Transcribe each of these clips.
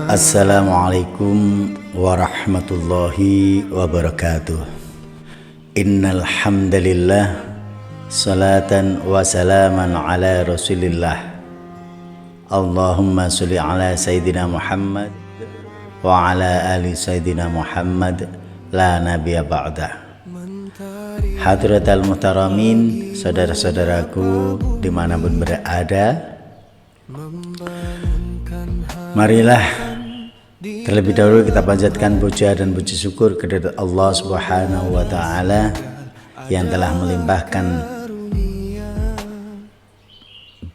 Assalamualaikum warahmatullahi wabarakatuh. Innal hamdalillah salatan wa salaman ala Rasulillah. Allahumma sholli ala sayyidina Muhammad wa ala ali sayyidina Muhammad la nabiyya ba'da. Hadratal muhtaramin, saudara-saudaraku dimanapun berada, marilah terlebih dahulu kita panjatkan puja dan puji syukur kepada Allah Subhanahu wa taala yang telah melimpahkan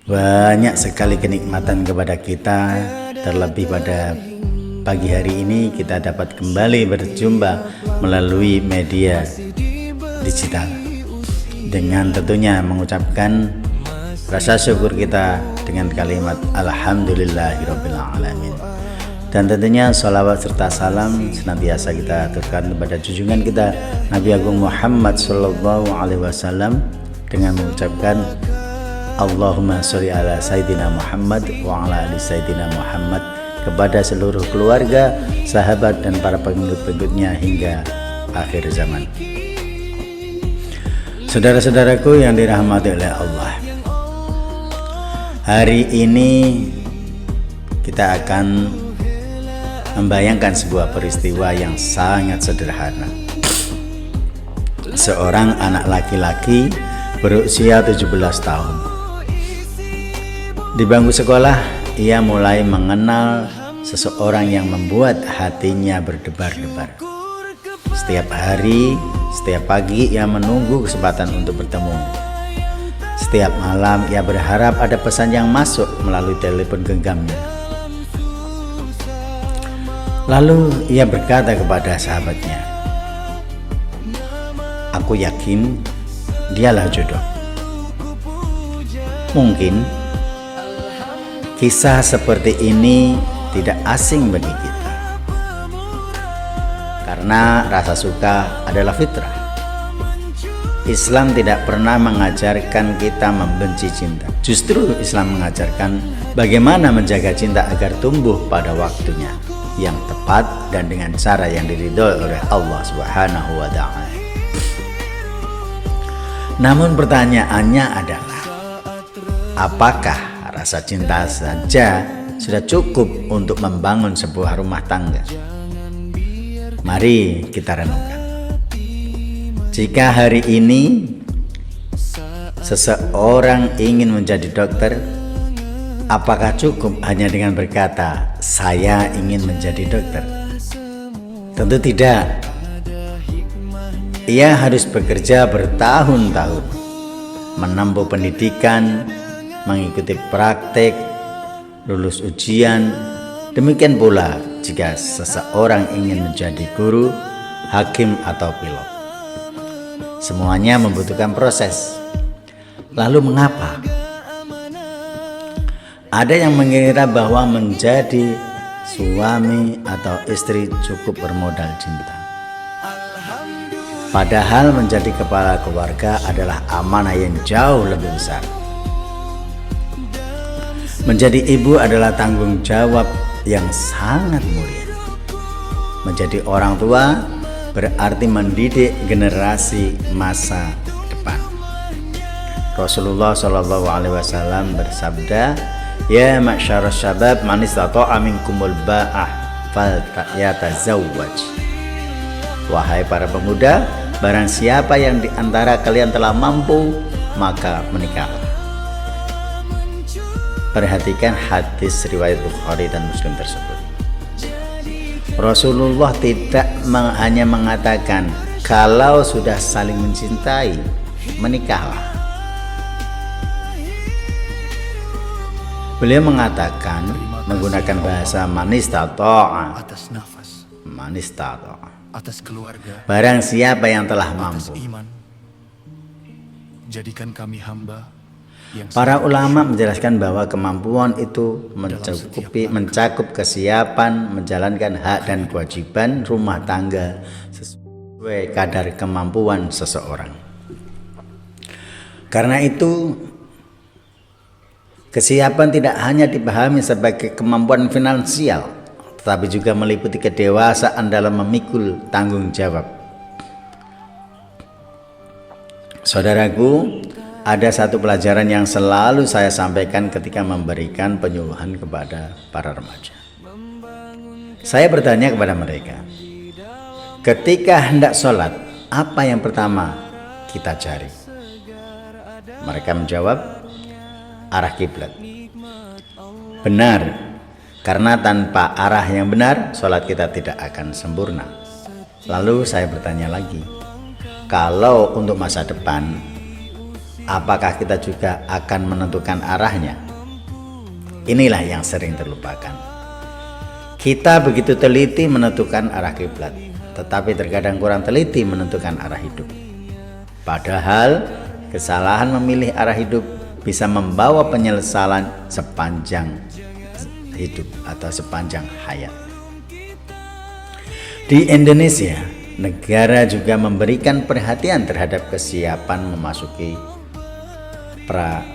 banyak sekali kenikmatan kepada kita. Terlebih pada pagi hari ini kita dapat kembali berjumpa melalui media digital dengan tentunya mengucapkan rasa syukur kita dengan kalimat alhamdulillahirabbil alamin. Dan tentunya sholawat serta salam senantiasa kita aturkan kepada junjungan kita Nabi Agung Muhammad sallallahu alaihi wasallam dengan mengucapkan Allahumma sholli ala sayyidina Muhammad wa ala ali sayyidina Muhammad, kepada seluruh keluarga, sahabat dan para pengikut-pengikutnya hingga akhir zaman. Saudara-saudaraku yang dirahmati oleh Allah, hari ini kita akan membayangkan sebuah peristiwa yang sangat sederhana. Seorang anak laki-laki berusia 17 tahun. Di bangku sekolah, ia mulai mengenal seseorang yang membuat hatinya berdebar-debar. Setiap hari, setiap pagi ia menunggu kesempatan untuk bertemu. Setiap malam ia berharap ada pesan yang masuk melalui telepon genggamnya. Lalu ia berkata kepada sahabatnya, "Aku yakin dialah jodoh." Mungkin kisah seperti ini tidak asing bagi kita, karena rasa suka adalah fitrah. Islam tidak pernah mengajarkan kita membenci cinta. Justru Islam mengajarkan bagaimana menjaga cinta agar tumbuh pada waktunya yang tepat dan dengan cara yang diridhoi oleh Allah Subhanahu wa taala. Namun pertanyaannya adalah, apakah rasa cinta saja sudah cukup untuk membangun sebuah rumah tangga? Mari kita renungkan. Jika hari ini seseorang ingin menjadi dokter, apakah cukup hanya dengan berkata, "Saya ingin menjadi dokter"? Tentu tidak. Ia harus bekerja bertahun-tahun, menempuh pendidikan, mengikuti praktek, lulus ujian. Demikian pula jika seseorang ingin menjadi guru, hakim atau pilot. Semuanya membutuhkan proses. Lalu mengapa ada yang mengira bahwa menjadi suami atau istri cukup bermodal cinta? Padahal menjadi kepala keluarga adalah amanah yang jauh lebih besar. Menjadi ibu adalah tanggung jawab yang sangat mulia. Menjadi orang tua berarti mendidik generasi masa depan. Rasulullah Shallallahu Alaihi Wasallam bersabda, "Ya ma'syarus syabab, man istata'a minkumul ba'ah falyatazawwaj." Wahai para pemuda, barang siapa yang di antara kalian telah mampu, maka menikahlah. Perhatikan hadis riwayat Bukhari dan Muslim tersebut. Rasulullah tidak hanya mengatakan kalau sudah saling mencintai, menikahlah. Beliau mengatakan menggunakan bahasa manistata'a, atas keluarga, barang siapa yang telah mampu. iman, jadikan kami hamba yang Para ulama menjelaskan bahwa kemampuan itu mencakup kesiapan menjalankan hak dan kewajiban rumah tangga sesuai kadar kemampuan seseorang. Karena itu, kesiapan tidak hanya dipahami sebagai kemampuan finansial, tetapi juga meliputi kedewasaan dalam memikul tanggung jawab. Saudaraku, ada satu pelajaran yang selalu saya sampaikan ketika memberikan penyuluhan kepada para remaja. Saya bertanya kepada mereka, ketika hendak sholat, apa yang pertama kita cari? Mereka menjawab, arah kiblat. Benar, karena tanpa arah yang benar, sholat kita tidak akan sempurna. Lalu saya bertanya lagi, kalau untuk masa depan, apakah kita juga akan menentukan arahnya? Inilah yang sering terlupakan. Kita begitu teliti menentukan arah kiblat, tetapi terkadang kurang teliti menentukan arah hidup. Padahal kesalahan memilih arah hidup bisa membawa penyesalan sepanjang hidup atau sepanjang hayat. Di Indonesia, negara juga memberikan perhatian terhadap kesiapan memasuki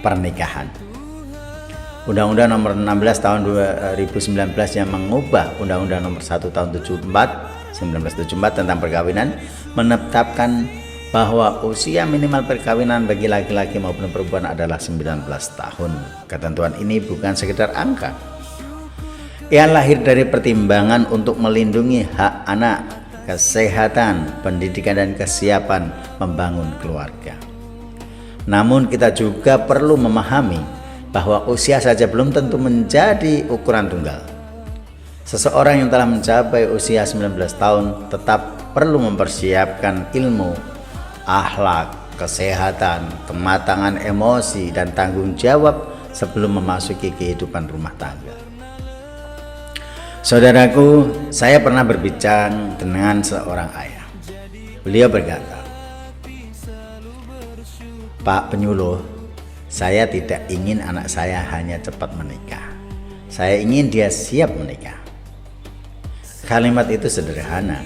pernikahan. Undang-Undang nomor 16 tahun 2019 yang mengubah Undang-Undang nomor 1 tahun 1974 tentang perkawinan menetapkan bahwa usia minimal perkawinan bagi laki-laki maupun perempuan adalah 19 tahun. Ketentuan ini bukan sekedar angka. Ia lahir dari pertimbangan untuk melindungi hak anak, kesehatan, pendidikan, dan kesiapan membangun keluarga. Namun kita juga perlu memahami bahwa usia saja belum tentu menjadi ukuran tunggal. Seseorang yang telah mencapai usia 19 tahun tetap perlu mempersiapkan ilmu, akhlak, kesehatan, kematangan emosi, dan tanggung jawab sebelum memasuki kehidupan rumah tangga. Saudaraku, saya pernah berbincang dengan seorang ayah. Beliau berkata, Pak penyuluh, saya tidak ingin anak saya hanya cepat menikah. Saya ingin dia siap menikah. Kalimat itu sederhana,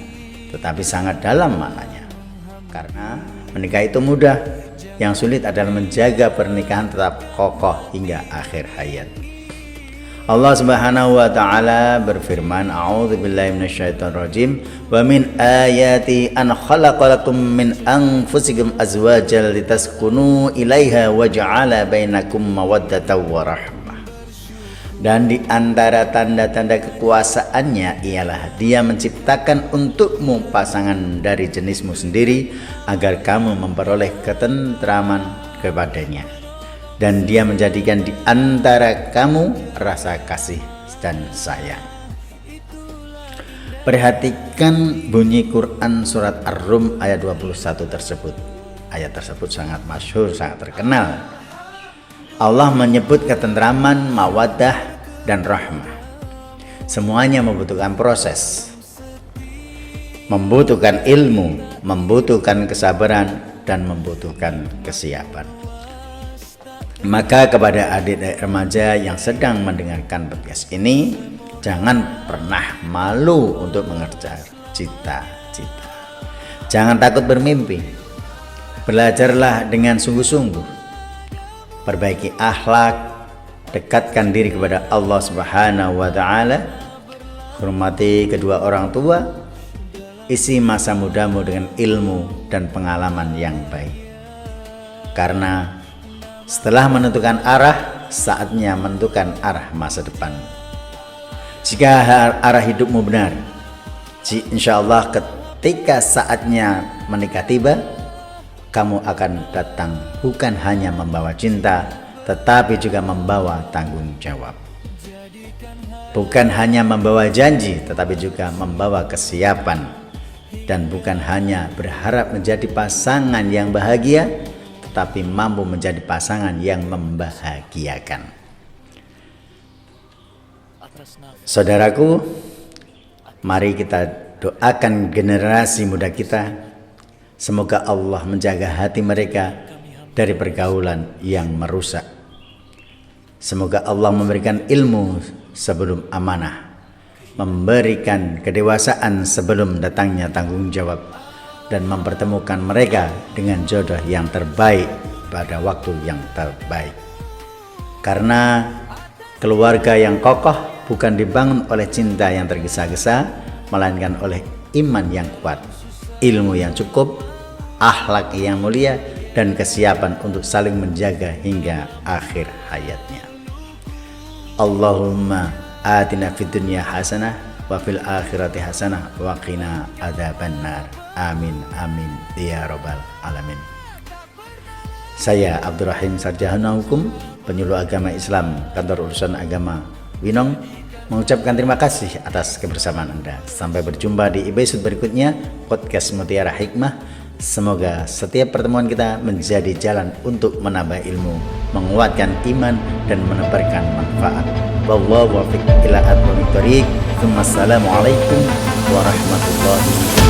tetapi sangat dalam maknanya. Karena menikah itu mudah, yang sulit adalah menjaga pernikahan tetap kokoh hingga akhir hayat. Allah Subhanahu wa taala berfirman, A'udzubillahi minasyaitonirrajim, wa min ayati an khalaqalakum min anfusikum azwajan litaskunu ilaiha wa ja'ala bainakum mawaddatan wa rahmah. Dan di antara tanda-tanda kekuasaannya ialah Dia menciptakan untukmu pasangan dari jenismu sendiri agar kamu memperoleh ketentraman kepadanya. Dan Dia menjadikan di antara kamu rasa kasih dan sayang. Perhatikan bunyi Quran surat Ar-Rum ayat 21 tersebut. Ayat tersebut sangat masyhur, sangat terkenal. Allah menyebut ketentraman, mawaddah, dan rahmah. Semuanya membutuhkan proses, membutuhkan ilmu, membutuhkan kesabaran, dan membutuhkan kesiapan. Maka kepada adik-adik remaja yang sedang mendengarkan podcast ini, jangan pernah malu untuk mengejar cita-cita. Jangan takut bermimpi. Belajarlah dengan sungguh-sungguh. Perbaiki akhlak, dekatkan diri kepada Allah Subhanahu wa taala, hormati kedua orang tua, isi masa mudamu dengan ilmu dan pengalaman yang baik. Karena setelah menentukan arah, saatnya menentukan arah masa depan. Jika arah hidupmu benar, insya Allah ketika saatnya menikah tiba, kamu akan datang bukan hanya membawa cinta, tetapi juga membawa tanggung jawab. Bukan hanya membawa janji, tetapi juga membawa kesiapan. Dan bukan hanya berharap menjadi pasangan yang bahagia, tetapi mampu menjadi pasangan yang membahagiakan. Saudaraku, mari kita doakan generasi muda kita. Semoga Allah menjaga hati mereka dari pergaulan yang merusak. Semoga Allah memberikan ilmu sebelum amanah, memberikan kedewasaan sebelum datangnya tanggung jawab, dan mempertemukan mereka dengan jodoh yang terbaik pada waktu yang terbaik. Karena keluarga yang kokoh bukan dibangun oleh cinta yang tergesa-gesa, melainkan oleh iman yang kuat, ilmu yang cukup, akhlak yang mulia, dan kesiapan untuk saling menjaga hingga akhir hayatnya. Allahumma atina fid dunya hasanah wa fil akhirati hasanah wa qina adzabannar. Amin amin ya rabbal alamin. Saya Abdurrahim Sarjana Hukum, penyuluh agama Islam, Kantor Urusan Agama Winong, mengucapkan terima kasih atas kebersamaan Anda. Sampai berjumpa di episode berikutnya podcast Mutiara Hikmah. Semoga setiap pertemuan kita menjadi jalan untuk menambah ilmu, menguatkan iman, dan menebarkan manfaat. Wallahu waffiq ila aqwamit thoriq. Wassalamualaikum warahmatullahi wabarakatuh.